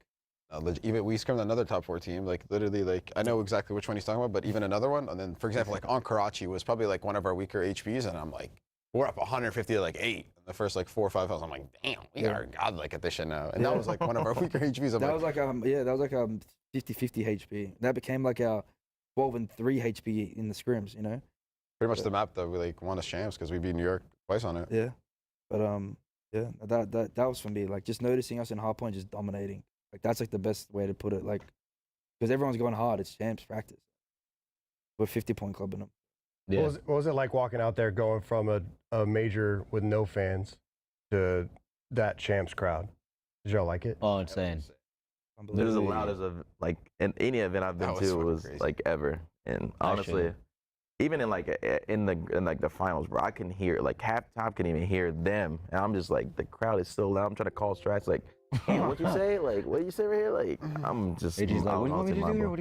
Even we scrimmed another top 4 team. Like literally, like I know exactly which one he's talking about. But even another one. And then, for example, like on Karachi was probably like one of our weaker HPs, and I'm like, we're up 150 to like 8 in the first like 4 or 5 hours. I'm like, damn, we are godlike at this shit now. And that was like one of our weaker HPs. That was like 50-50 HP. That became like our 12 and 3 HP in the scrims, you know. Pretty much the map that we like won us champs because we beat New York twice on it. Yeah, but yeah, that was for me. Like just noticing us in hardpoint, just dominating. Like that's like the best way to put it. Like because everyone's going hard. It's champs practice. We're 50-point clubbing them. Yeah. What was it like walking out there going from a major with no fans to that champs crowd? Did y'all like it? Oh, insane. It was the loudest of like in any event I've been to was crazy. like ever. And honestly, even in the finals, bro, I can hear like halftime can even hear them, and I'm just like the crowd is so loud. I'm trying to call strats like, hey, what you say? Like, what you say right here? Like, I'm just. AG's like, what do you want me to do here?